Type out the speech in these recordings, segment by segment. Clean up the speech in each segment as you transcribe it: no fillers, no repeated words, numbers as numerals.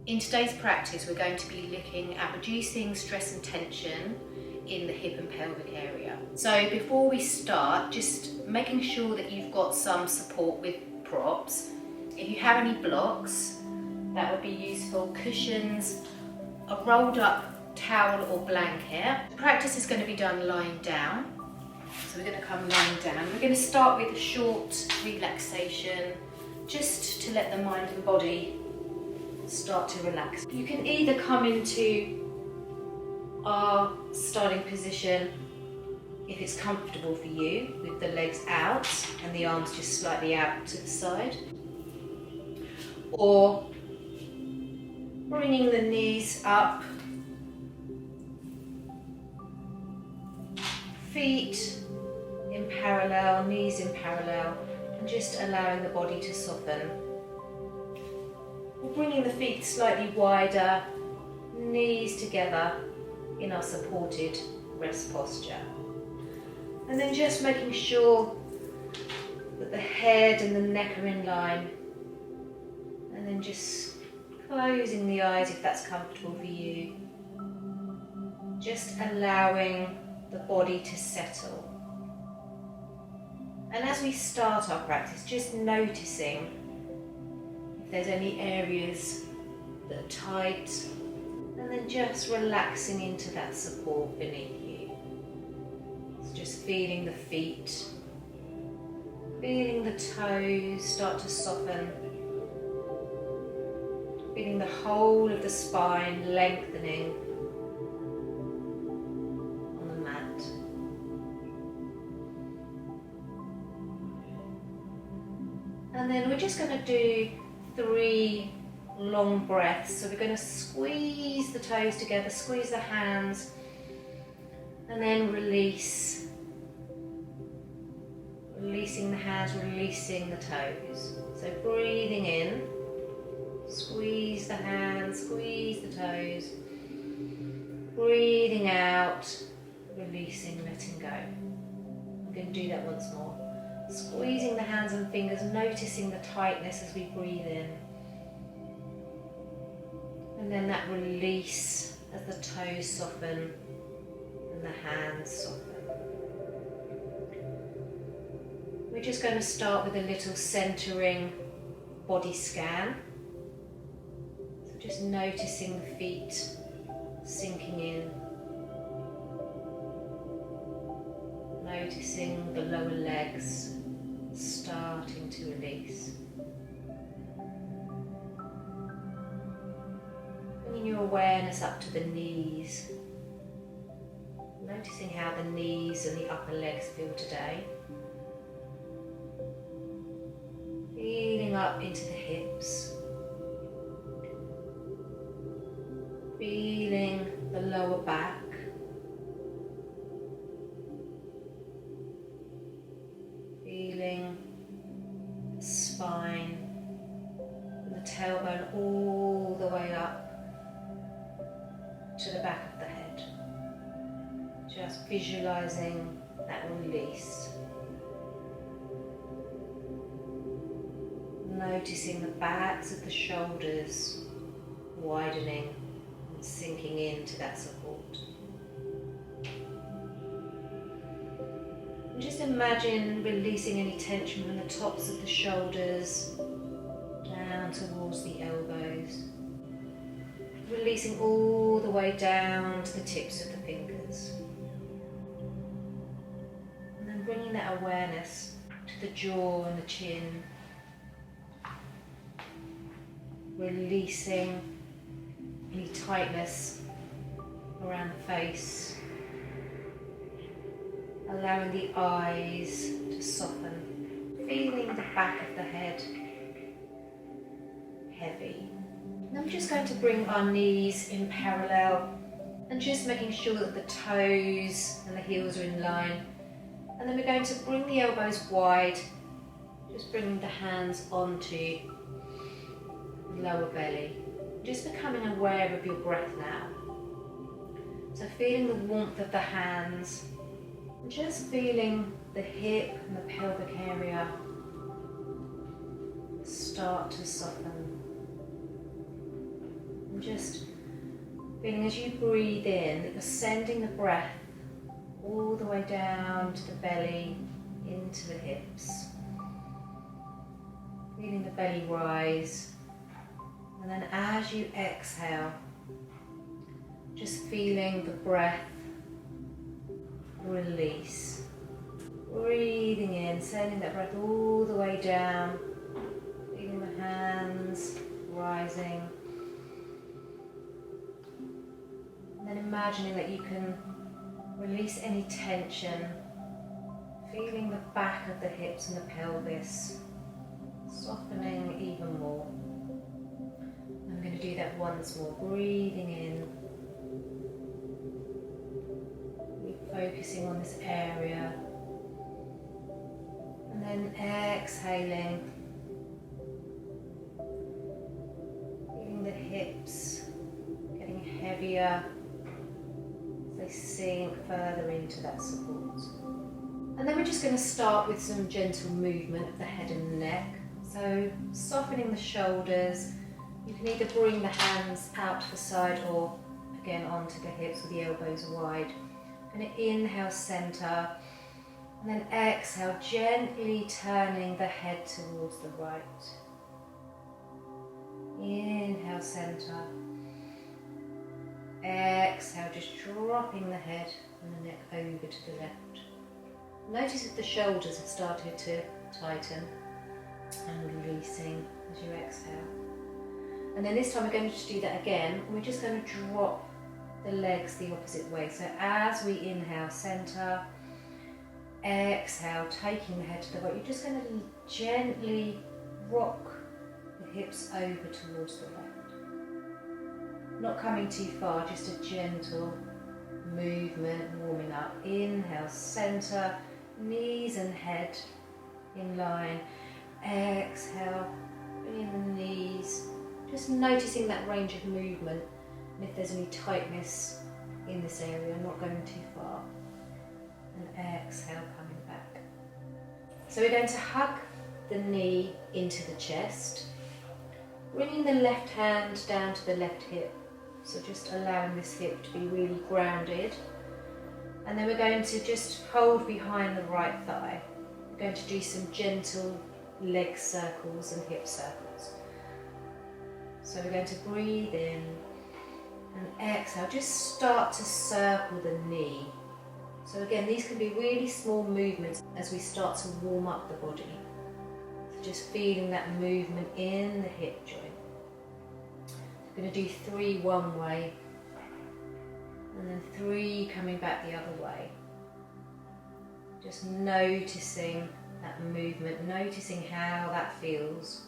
In today's practice, we're going to be looking at reducing stress and tension in the hip and pelvic area. So before we start, just making sure that you've got some support with props. If you have any blocks, that would be useful. Cushions, a rolled up towel or blanket. The practice is going to be done lying down. So we're going to come lying down. We're going to start with a short relaxation, just to let the mind and body start to relax. You can either come into our starting position if it's comfortable for you, with the legs out and the arms just slightly out to the side, or bringing the knees up, feet in parallel, knees in parallel, and just allowing the body to soften. We're bringing the feet slightly wider, knees together in our supported rest posture. And then just making sure that the head and the neck are in line. And then just closing the eyes if that's comfortable for you. Just allowing the body to settle. And as we start our practice, just noticing if there's any areas that are tight, and then just relaxing into that support beneath you. So just feeling the feet, feeling the toes start to soften, feeling the whole of the spine lengthening on the mat. And then we're just going to do 3 long breaths. So we're going to squeeze the toes together, squeeze the hands, and then release. Releasing the hands, releasing the toes. So breathing in, squeeze the hands, squeeze the toes. Breathing out, releasing, letting go. I'm going to do that once more. Squeezing the hands and fingers, noticing the tightness as we breathe in. And then that release as the toes soften and the hands soften. We're just going to start with a little centering body scan. So just noticing the feet sinking in. Noticing the lower legs starting to release. Bringing your awareness up to the knees. Noticing how the knees and the upper legs feel today. Feeling up into the hips. Feeling the lower back. Feeling the spine and the tailbone all the way up to the back of the head. Just visualizing that release. Noticing the backs of the shoulders widening and sinking into that support. And just imagine releasing any tension from the tops of the shoulders down towards the elbows. Releasing all the way down to the tips of the fingers. And then bringing that awareness to the jaw and the chin. Releasing any tightness around the face. Allowing the eyes to soften. Feeling the back of the head heavy. And I'm just going to bring our knees in parallel and just making sure that the toes and the heels are in line. And then we're going to bring the elbows wide, just bringing the hands onto the lower belly. Just becoming aware of your breath now. So feeling the warmth of the hands, and just feeling the hip and the pelvic area start to soften. And just feeling as you breathe in that you're sending the breath all the way down to the belly, into the hips. Feeling the belly rise. And then as you exhale, just feeling the breath release. Breathing in, sending that breath all the way down. Feeling the hands rising. And then imagining that you can release any tension. Feeling the back of the hips and the pelvis softening even more. I'm going to do that once more. Breathing in. Focusing on this area. And then exhaling. Feeling the hips getting heavier as they sink further into that support. And then we're just going to start with some gentle movement of the head and the neck. So softening the shoulders. You can either bring the hands out to the side or again onto the hips with the elbows wide. Going to inhale, center, and then exhale, gently turning the head towards the right. Inhale, center. Exhale, just dropping the head and the neck over to the left. Notice if the shoulders have started to tighten and releasing as you exhale. And then this time we're going to do that again. We're just going to drop the legs the opposite way. So as we inhale, center, exhale, taking the head to the right, you're just going to gently rock the hips over towards the left. Not coming too far, just a gentle movement, warming up. Inhale, center, knees and head in line. Exhale, bringing the knees, just noticing that range of movement. And if there's any tightness in this area, not going too far. And exhale, coming back. So we're going to hug the knee into the chest, bringing the left hand down to the left hip. So just allowing this hip to be really grounded. And then we're going to just hold behind the right thigh. We're going to do some gentle leg circles and hip circles. So we're going to breathe in and exhale, just start to circle the knee. So again, these can be really small movements as we start to warm up the body. So just feeling that movement in the hip joint. We're going to do 3 one way, and then 3 coming back the other way. Just noticing that movement, noticing how that feels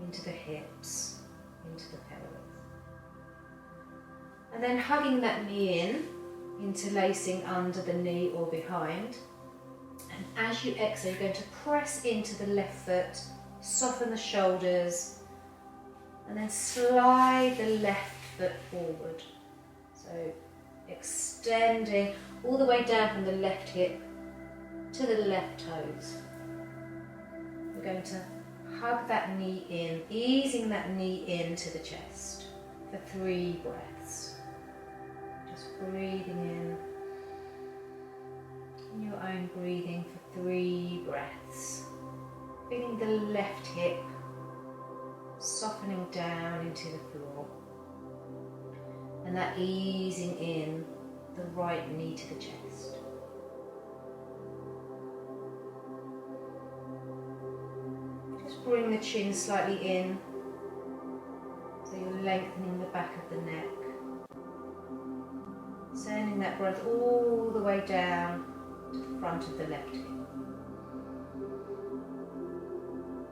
into the hips, into the pelvis. And then hugging that knee in, interlacing under the knee or behind. And as you exhale, you're going to press into the left foot, soften the shoulders, and then slide the left foot forward. So extending all the way down from the left hip to the left toes. We're going to hug that knee in, easing that knee into the chest for 3 breaths. Just breathing in your own breathing for 3 breaths. Feeling the left hip softening down into the floor, and that easing in the right knee to the chest. Just bring the chin slightly in, so you're lengthening the back of the neck. Sending that breath all the way down to the front of the left hip.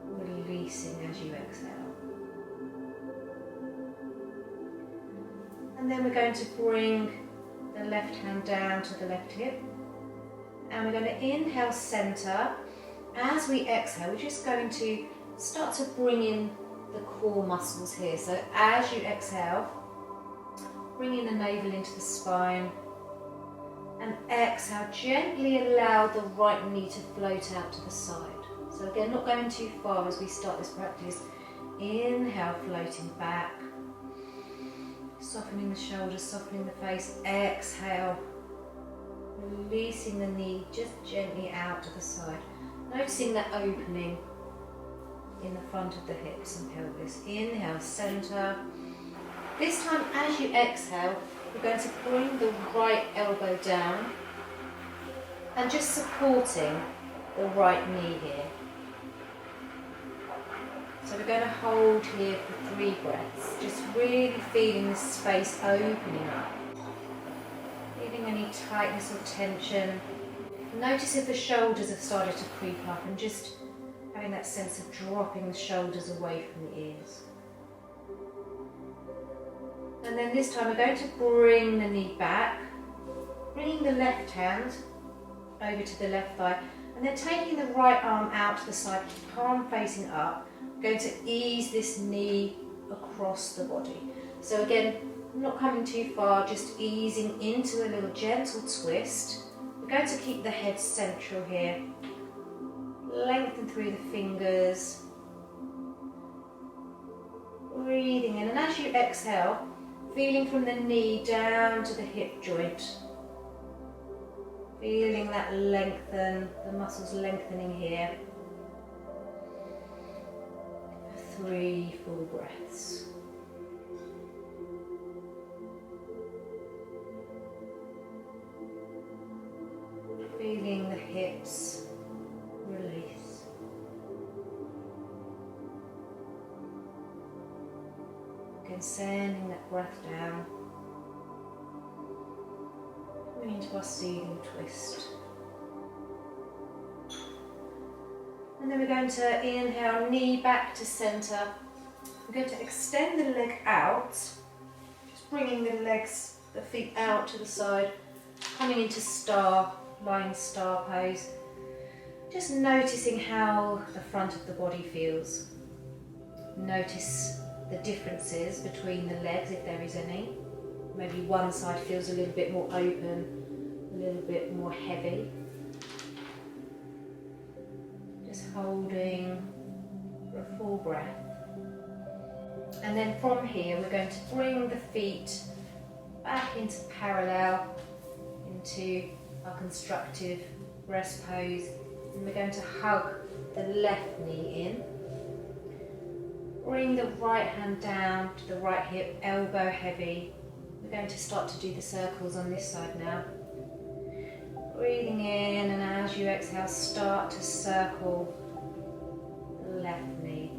Releasing as you exhale. And then we're going to bring the left hand down to the left hip. And we're going to inhale, center. As we exhale, we're just going to start to bring in the core muscles here. So as you exhale, bringing the navel into the spine. And exhale, gently allow the right knee to float out to the side. So again, not going too far as we start this practice. Inhale, floating back. Softening the shoulders, softening the face. Exhale. Releasing the knee just gently out to the side. Noticing that opening in the front of the hips and pelvis. Inhale, center. This time as you exhale, we're going to bring the right elbow down and just supporting the right knee here. So we're going to hold here for 3 breaths, just really feeling the space opening up. Feeling any tightness or tension. Notice if the shoulders have started to creep up and just having that sense of dropping the shoulders away from the ears. And then this time we're going to bring the knee back, bringing the left hand over to the left thigh, and then taking the right arm out to the side, palm facing up. We're going to ease this knee across the body. So again, not coming too far, just easing into a little gentle twist. We're going to keep the head central here. Lengthen through the fingers. Breathing in, and as you exhale, feeling from the knee down to the hip joint. Feeling that lengthen, the muscles lengthening here. 3 full breaths. Feeling the hips release. Again, sending that breath down. Coming into our seating twist. And then we're going to inhale, knee back to center. We're going to extend the leg out, just bringing the legs, the feet out to the side, coming into star, lying star pose. Just noticing how the front of the body feels. Notice the differences between the legs, if there is any. Maybe one side feels a little bit more open, a little bit more heavy. Just holding for a full breath. And then from here we're going to bring the feet back into parallel, into our constructive rest pose. And we're going to hug the left knee in. Bring the right hand down to the right hip, elbow heavy. We're going to start to do the circles on this side now. Breathing in, and as you exhale, start to circle the left knee.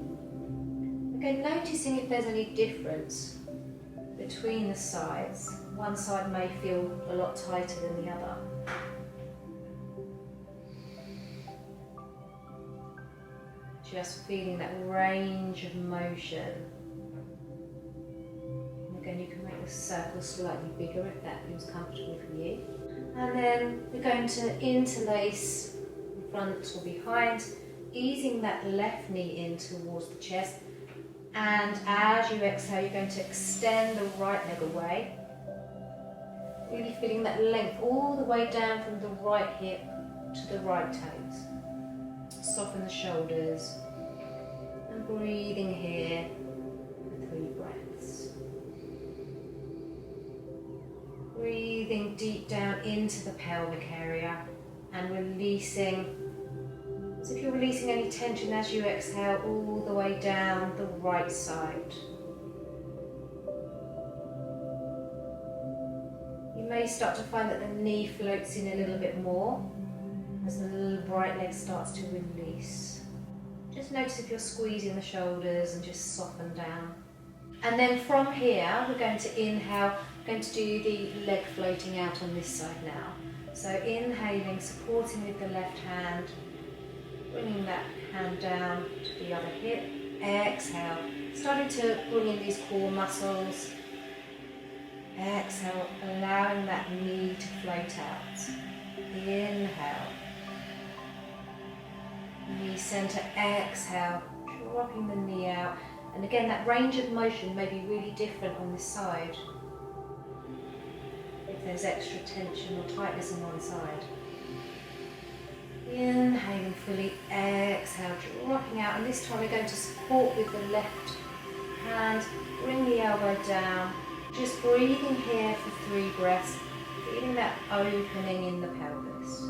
Again, noticing if there's any difference between the sides. One side may feel a lot tighter than the other. Just feeling that range of motion. And again, you can make the circle slightly bigger if that feels comfortable for you. And then we're going to interlace in front or behind, easing that left knee in towards the chest. And as you exhale, you're going to extend the right leg away. Really feeling that length all the way down from the right hip to the right toes. Soften the shoulders. And breathing here for 3 breaths. Breathing deep down into the pelvic area and releasing, as if you're releasing any tension as you exhale all the way down the right side. You may start to find that the knee floats in a little bit more as the right leg starts to release. Just notice if you're squeezing the shoulders and just soften down. And then from here, we're going to inhale, going to do the leg floating out on this side now. So inhaling, supporting with the left hand, bringing that hand down to the other hip. Exhale, starting to bring in these core muscles. Exhale, allowing that knee to float out. Inhale. Knee center, exhale, dropping the knee out. And again, that range of motion may be really different on this side. If there's extra tension or tightness on one side. Inhaling fully, exhale, dropping out. And this time we're going to support with the left hand, bring the elbow down, Just breathing here for 3 breaths, feeling that opening in the pelvis.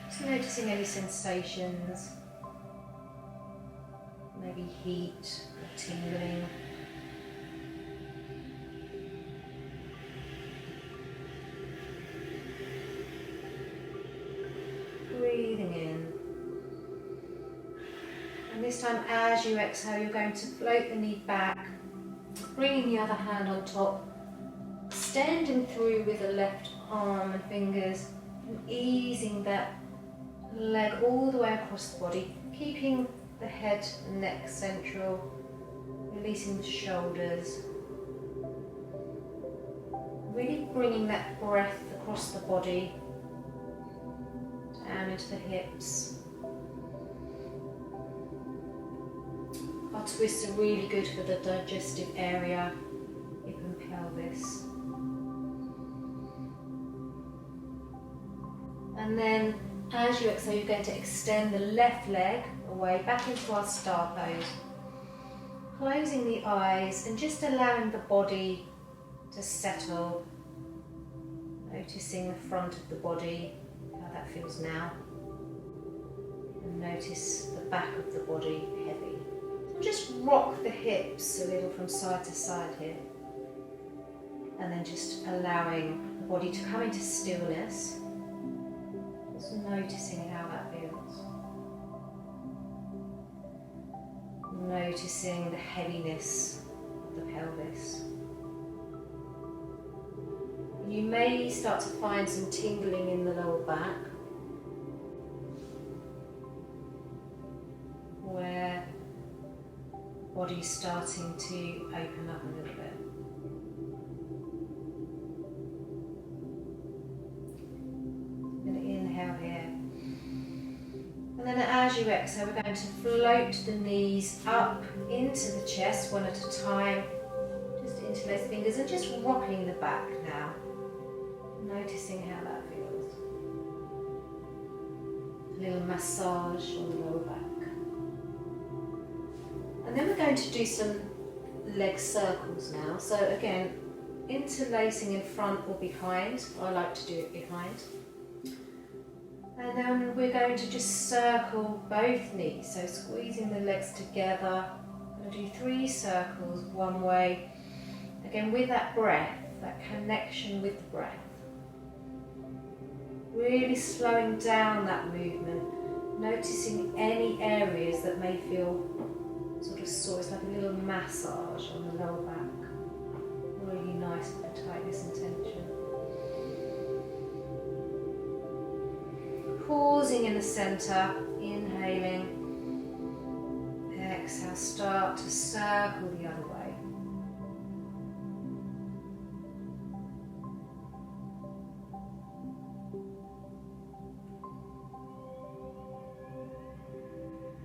Just noticing any sensations, maybe heat or tingling. Breathing in. And this time, as you exhale, you're going to float the knee back, bringing the other hand on top, extending through with the left arm and fingers, and easing that leg all the way across the body, keeping the head and neck central, releasing the shoulders. Really bringing that breath across the body, down into the hips. Our twists are really good for the digestive area, hip and pelvis. And then as you exhale, you're going to extend the left leg away back into our star pose. Closing the eyes and just allowing the body to settle. Noticing the front of the body, how that feels now. And notice the back of the body heavy. So just rock the hips a little from side to side here. And then just allowing the body to come into stillness. Just noticing how that feels. Noticing the heaviness of the pelvis. You may start to find some tingling in the lower back, where the body's starting to open up a little bit. Inhale here. And then as you exhale, we're going to float the knees up into the chest one at a time. Just interlace the fingers and just rocking the back now. Noticing how that feels. A little massage on the lower back. And then we're going to do some leg circles now. So again, interlacing in front or behind. I like to do it behind. And then we're going to just circle both knees, so squeezing the legs together. I'm going to do 3 circles one way. Again, with that breath, that connection with the breath. Really slowing down that movement, noticing any areas that may feel sort of sore. It's like a little massage on the lower back. Really nice with the tightness and tension. Pausing in the centre, inhaling, exhale, start to circle the other way.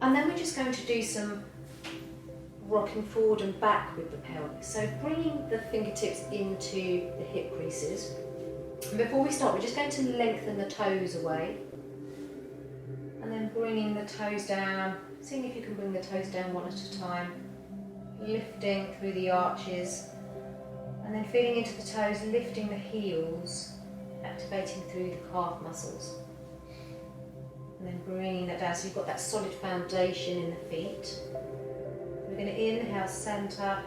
And then we're just going to do some rocking forward and back with the pelvis. So bringing the fingertips into the hip creases. And before we start, we're just going to lengthen the toes away. And then bringing the toes down, seeing if you can bring the toes down one at a time, lifting through the arches, and then feeling into the toes, lifting the heels, activating through the calf muscles. And then bringing that down so you've got that solid foundation in the feet. We're going to inhale, centre.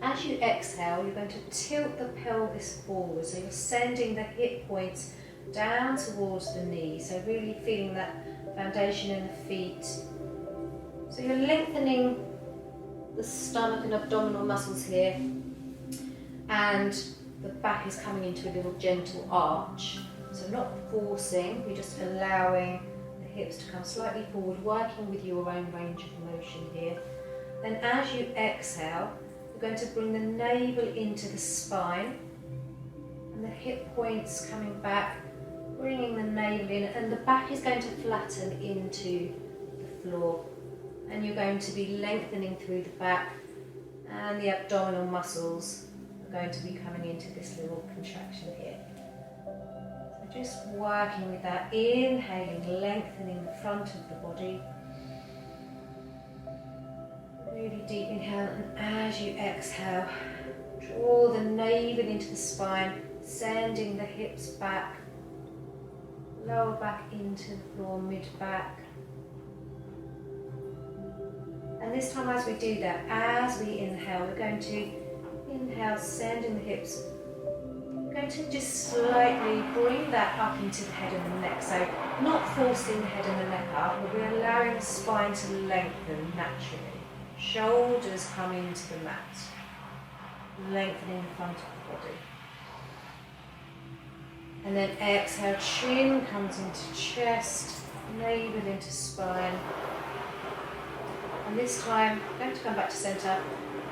As you exhale, you're going to tilt the pelvis forward, so you're sending the hip points down towards the knees, so really feeling that foundation in the feet. So you're lengthening the stomach and abdominal muscles here, and the back is coming into a little gentle arch. So not forcing, we're just allowing the hips to come slightly forward, working with your own range of motion here. Then as you exhale, you're going to bring the navel into the spine, and the hip points coming back, bringing the navel in, and the back is going to flatten into the floor. And you're going to be lengthening through the back, and the abdominal muscles are going to be coming into this little contraction here. So Just working with that, inhaling, lengthening the front of the body. Really deep inhale, and as you exhale, draw the navel into the spine, sending the hips back, lower back into the floor, mid-back. And this time as we do that, as we inhale, we're going to inhale, sending the hips. We're going to just slightly bring that up into the head and the neck. So not forcing the head and the neck up, but we're allowing the spine to lengthen naturally. Shoulders come into the mat, lengthening the front of the body. And then exhale, chin comes into chest, navel into spine. And this time, we're going to come back to centre.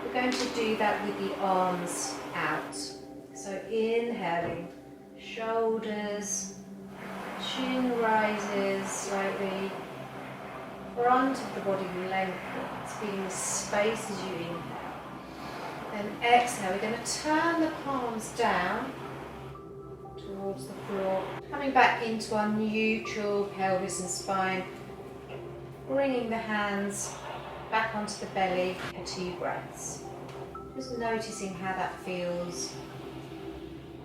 We're going to do that with the arms out. So inhaling, shoulders, chin rises slightly, front of the body lengthens, feeling the space as you inhale. Then exhale, we're going to turn the palms down towards the floor, coming back into our neutral pelvis and spine, bringing the hands back onto the belly for 2 breaths. Just noticing how that feels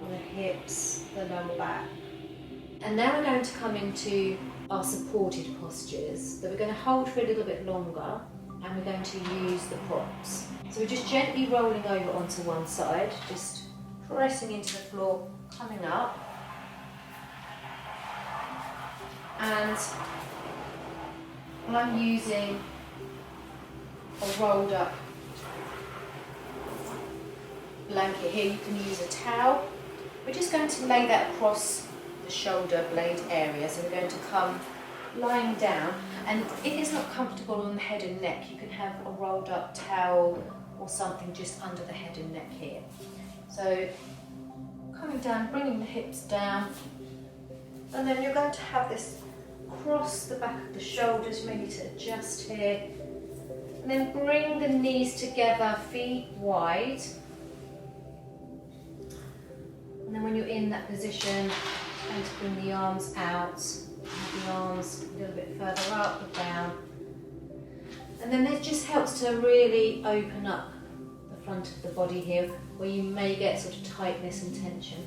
on the hips, the lower back. And now we're going to come into our supported postures that we're going to hold for a little bit longer, and we're going to use the props. So we're just gently rolling over onto one side, just pressing into the floor, coming up. And I'm using a rolled up blanket here. You can use a towel. We're just going to lay that across the shoulder blade area. So we're going to come lying down, and if it's not comfortable on the head and neck, you can have a rolled up towel or something just under the head and neck here. So coming down, bringing the hips down, and then you're going to have this across the back of the shoulders, ready to adjust here. And then bring the knees together, feet wide. And then when you're in that position, you're going to bring the arms out, have the arms a little bit further up or down. And then this just helps to really open up the front of the body here, where you may get sort of tightness and tension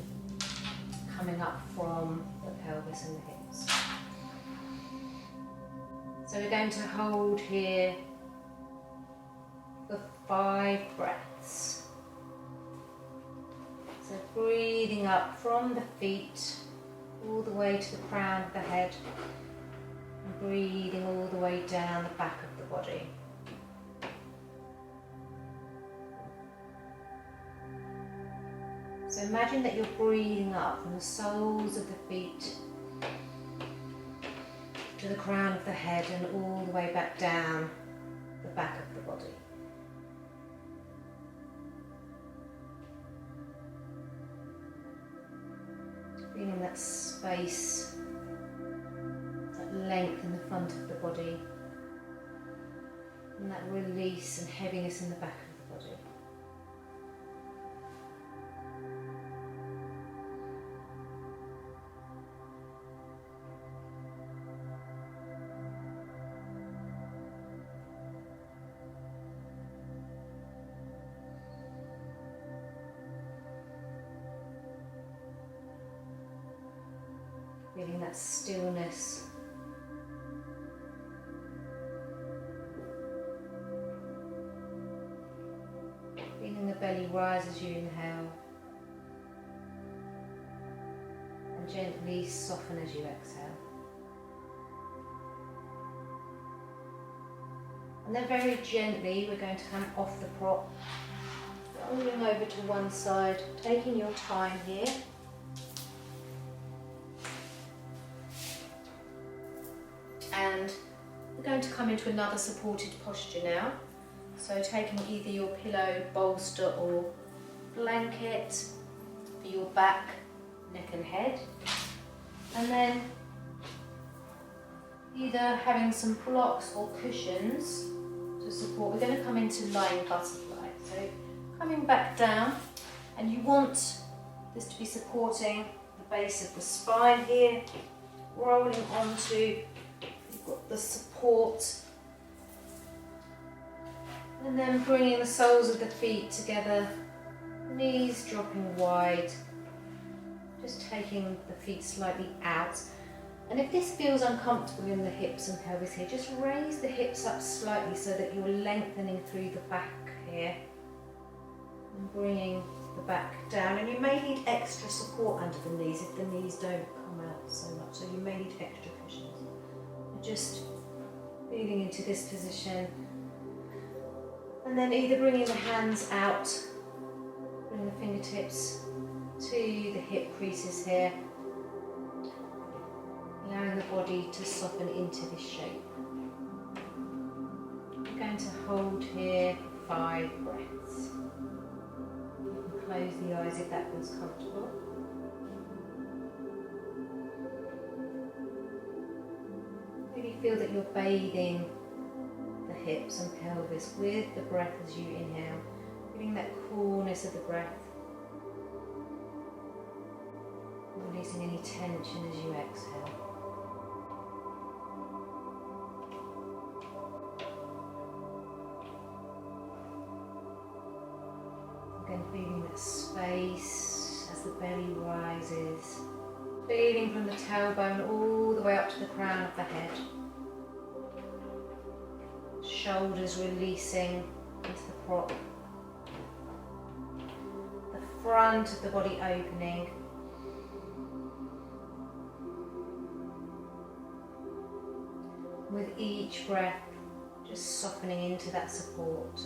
coming up from the pelvis and the hips. So we're going to hold here for 5 breaths. So breathing up from the feet all the way to the crown of the head, and breathing all the way down the back of the body. So imagine that you're breathing up from the soles of the feet to the crown of the head and all the way back down the back of the body. Feeling that space, that length in the front of the body, and that release and heaviness in the back of the body. Feeling that stillness. Feeling the belly rise as you inhale, and gently soften as you exhale. And then very gently we're going to come off the prop, rolling over to one side, taking your time here. And we're going to come into another supported posture now. So taking either your pillow, bolster or blanket for your back, neck and head. And then either having some blocks or cushions to support. We're going to come into lying butterfly. So coming back down, and you want this to be supporting the base of the spine here, rolling onto, you've got the support, and then bringing the soles of the feet together, knees dropping wide, just taking the feet slightly out. And if this feels uncomfortable in the hips and pelvis here, just raise the hips up slightly so that you're lengthening through the back here, and bringing the back down. And you may need extra support under the knees if the knees don't come out so much, so you may need extra cushions. And just feeling into this position, and then either bringing the hands out, bring the fingertips to the hip creases here, allowing the body to soften into this shape. We're going to hold here for 5 breaths. You can close the eyes if that feels comfortable. Really feel that you're bathing the hips and pelvis with the breath as you inhale, feeling that coolness of the breath, releasing any tension as you exhale. Again, feeling that space as the belly rises, feeling from the tailbone all the way up to the crown of the head. Shoulders releasing into the prop. The front of the body opening. With each breath, just softening into that support.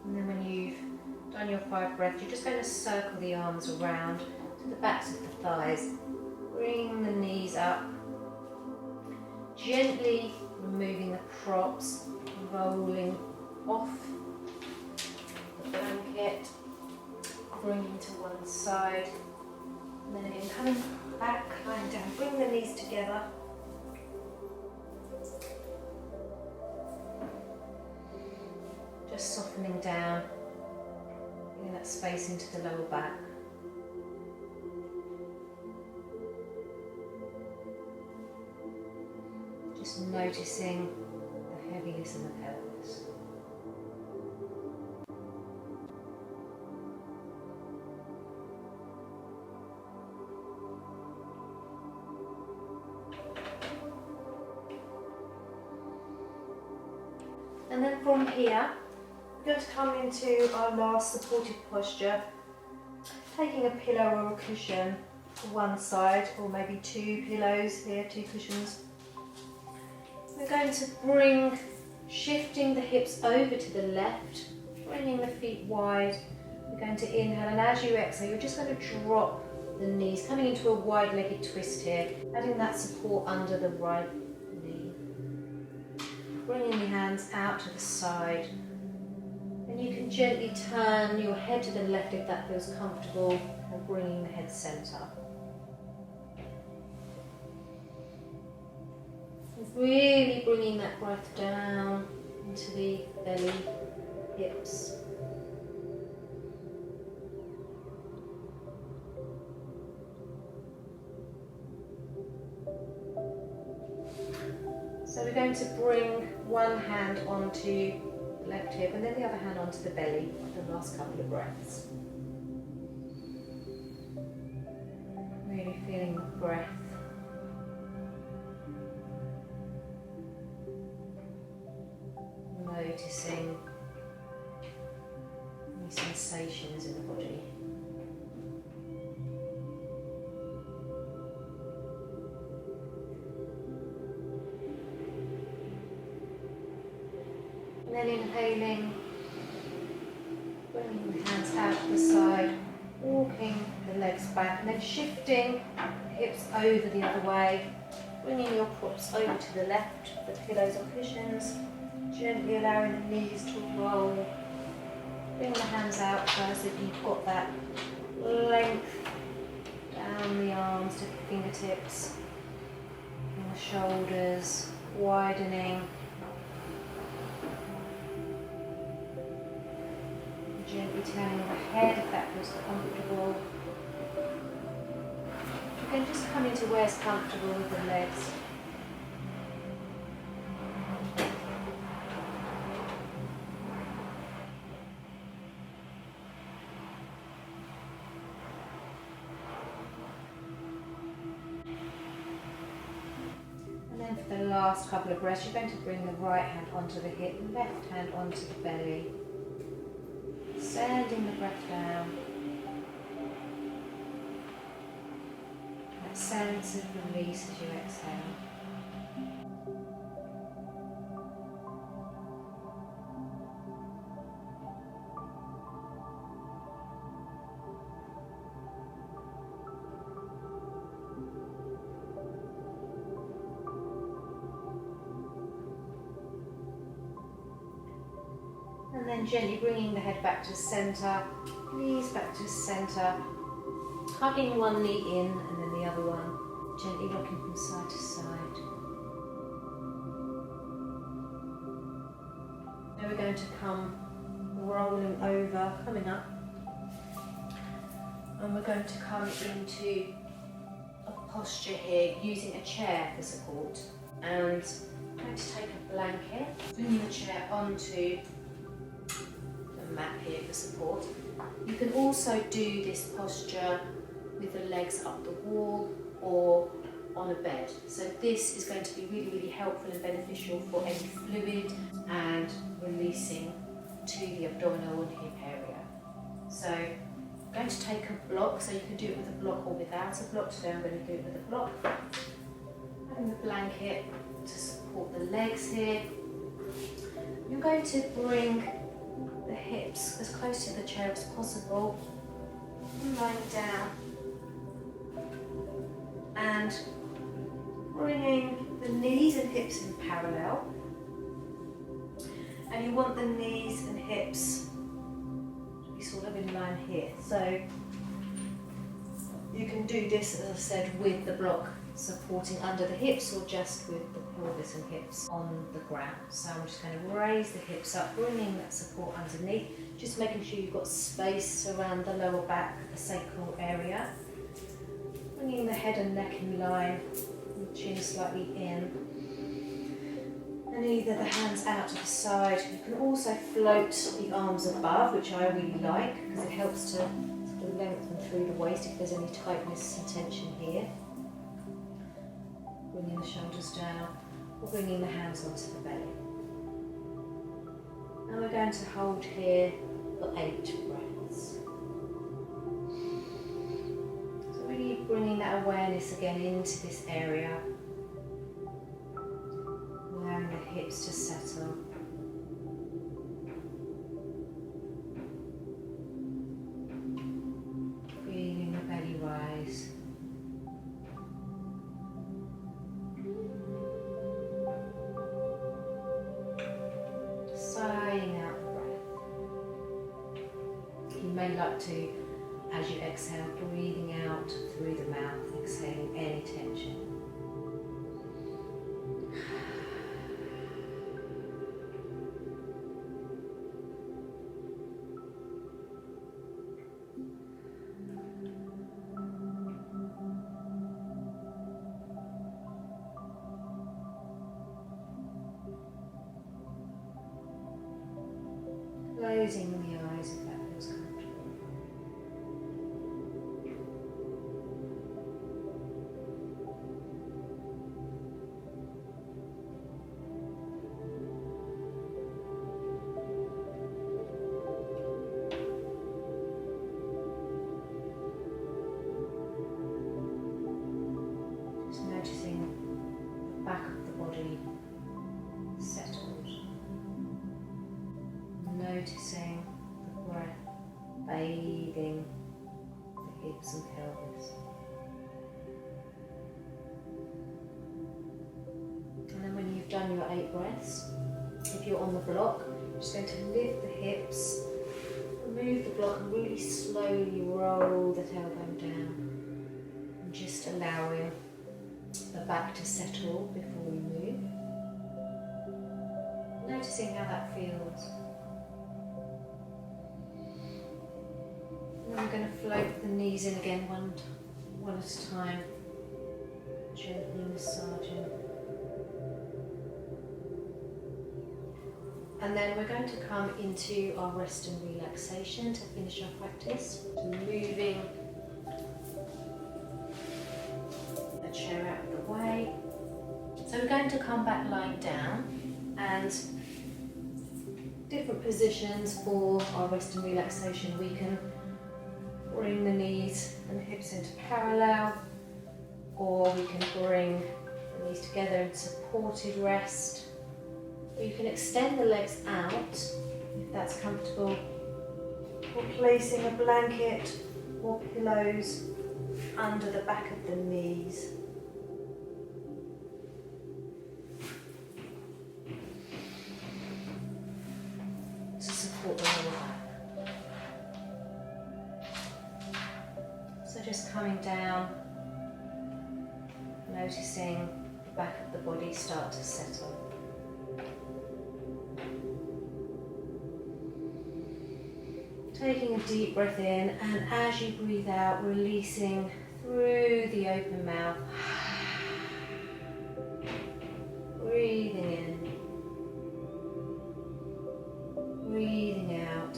And then when you've done your 5 breaths, you're just going to circle the arms around to the backs of the thighs. Bring the knees up. Gently removing the props, rolling off the blanket, bringing to one side. And then again, coming back, lying down. Bring the knees together. Just softening down, getting that space into the lower back. Just noticing the heaviness in the pelvis. And then from here, we're going to come into our last supported posture, taking a pillow or a cushion to one side, or maybe 2 pillows here, 2 cushions. We're going to bring, shifting the hips over to the left, bringing the feet wide. We're going to inhale, and as you exhale, you're just going to drop the knees, coming into a wide-legged twist here, adding that support under the right knee. Bringing the hands out to the side. And you can gently turn your head to the left if that feels comfortable, and bringing the head centre. Really bringing that breath down into the belly, hips. So we're going to bring one hand onto the left hip and then the other hand onto the belly for the last couple of breaths. Really feeling the breath. Noticing any sensations in the body. And then inhaling, Bringing the hands out to the side, walking the legs back, and then shifting hips over the other way, bringing your props over to the left, the pillows or cushions, gently allowing the knees to roll. Bring the hands out first so you've got that length down the arms to the fingertips, and the shoulders widening. Gently turning the head if that feels comfortable. You can just come into where's comfortable with the legs. And then for the last couple of breaths, you're going to bring the right hand onto the hip, left hand onto the belly. Sending the breath down. That sense of release as you exhale. And then gently bringing the head back to centre, knees back to centre, hugging one knee in and then the other one, gently rocking from side to side. Now we're going to come rolling over, coming up, and we're going to come into a posture here using a chair for support. And I'm going to take a blanket, bringing the chair onto mat here for support. You can also do this posture with the legs up the wall or on a bed. So this is going to be really, really helpful and beneficial for any fluid and releasing to the abdominal and hip area. So I'm going to take a block, so you can do it with a block or without a block. Today I'm going to do it with a block. Having the blanket to support the legs here. You're going to bring the hips as close to the chair as possible, lying down and bringing the knees and hips in parallel, and you want the knees and hips to be sort of in line here. So you can do this, as I said, with the block supporting under the hips or just with the pelvis and hips on the ground. So I'm just going to raise the hips up, bringing that support underneath, just making sure you've got space around the lower back, the sacral area. Bringing the head and neck in line, the chin slightly in. And either the hands out to the side. You can also float the arms above, which I really like because it helps to sort of lengthen through the waist if there's any tightness and tension here. Bringing the shoulders down, or bringing the hands onto the belly. And we're going to hold here for 8 breaths. So really bringing that awareness again into this area, allowing the hips to settle. Feeling the belly rise. Sighing out the breath. You may like to, as you exhale, breathing out through the mouth, exhaling any tension. Closing the eyes if that feels comfortable. Just noticing the back of the body settled. Noticing the breath bathing the hips and pelvis. And then when you've done your 8 breaths, if you're on the block, you're just going to lift the hips, remove the block and really slowly roll the tailbone down. And just allowing the back to settle before we move. Noticing how that feels. And then we're going to float the knees in again one at a time, gently massaging. And then we're going to come into our rest and relaxation to finish our practice. Moving the chair out of the way. So we're going to come back lying down, and different positions for our rest and relaxation. We can bring the knees and hips into parallel, or we can bring the knees together in supported rest. Or you can extend the legs out if that's comfortable, or placing a blanket or pillows under the back of the knees. To support the lower back. So just coming down, noticing the back of the body start to settle. Taking a deep breath in, and as you breathe out, releasing through the open mouth. Breathing in, breathing out,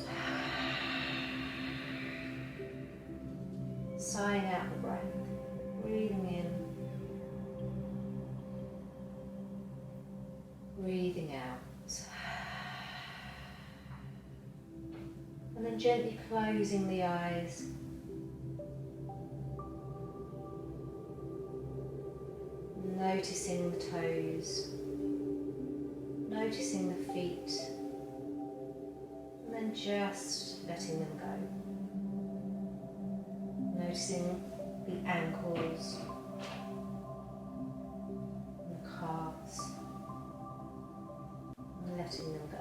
sighing out the breath, breathing in, breathing out. And then gently closing the eyes. Noticing the toes, noticing the feet, and then just letting them go. Noticing the ankles, and the calves, and letting them go.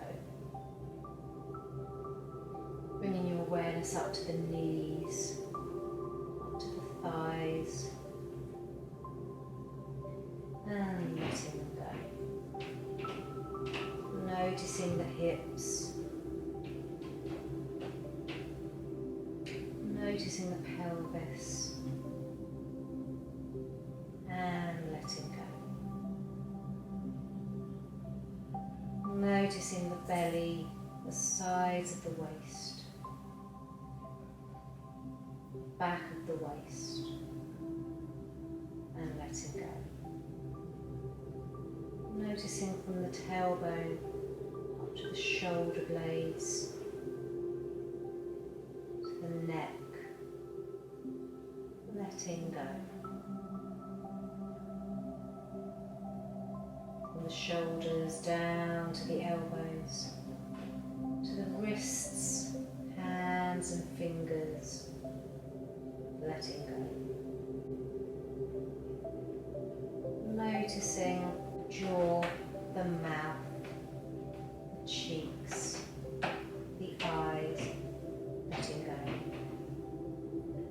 Bringing your awareness up to the knees, up to the thighs, and letting them go. Noticing the hips, noticing the pelvis, and letting go. Noticing the belly, the sides of the waist, back of the waist, and letting go. Noticing from the tailbone up to the shoulder blades, to the neck, letting go. From the shoulders down to the elbows, to the wrists, hands and fingers, letting go. Noticing the jaw, the mouth, the cheeks, the eyes, letting go.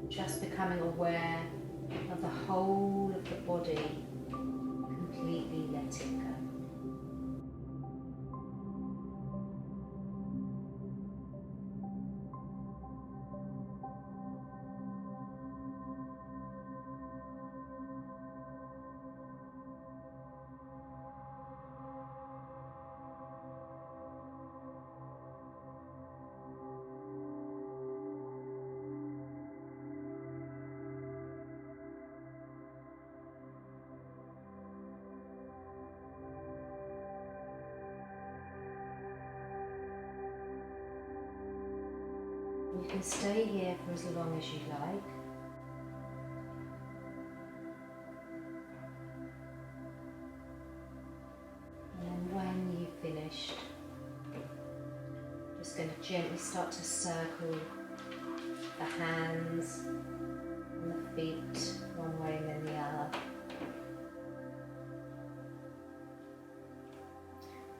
Just becoming aware of the whole of the body, completely letting go. You can stay here for as long as you like. And then when you've finished, just going to gently start to circle the hands and the feet one way and then the other.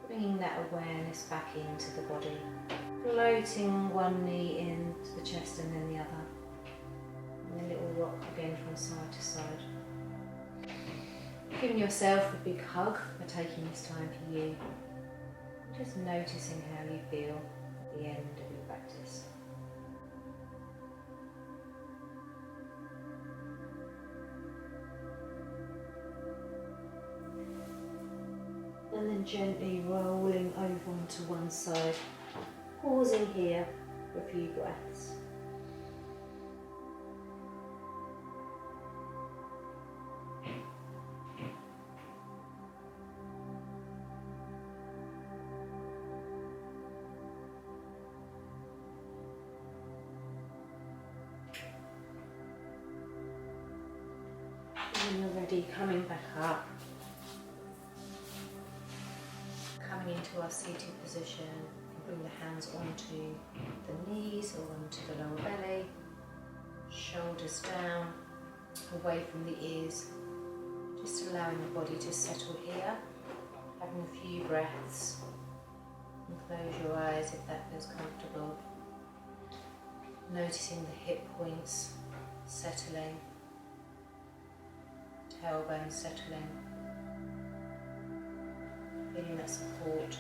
Bringing that awareness back into the body. Floating one knee into the chest and then the other. And a little rock again from side to side. Giving yourself a big hug for taking this time for you. Just noticing how you feel at the end of your practice. And then gently rolling over onto one side, pausing here for a few breaths. When you're ready, coming back up. Coming into our seated position, bring the hands onto the knees or onto the lower belly, shoulders down, away from the ears, just allowing the body to settle here, having a few breaths, and close your eyes if that feels comfortable, noticing the hip points settling, tailbone settling, feeling that support,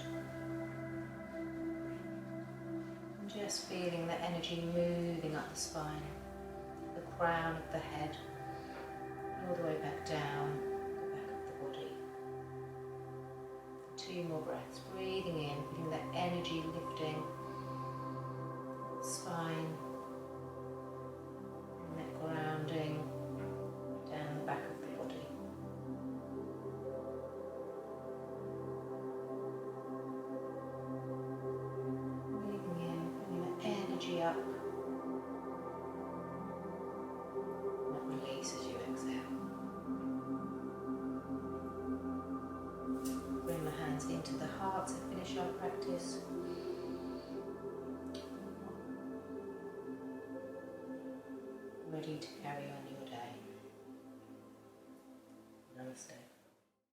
and just feeling the energy moving up the spine, the crown of the head, all the way back down the back of the body. 2 more breaths, breathing in, feeling that energy lifting the spine, and that grounding down the back of the body. Up and release as you exhale. Bring the hands into the heart to finish our practice. Ready to carry on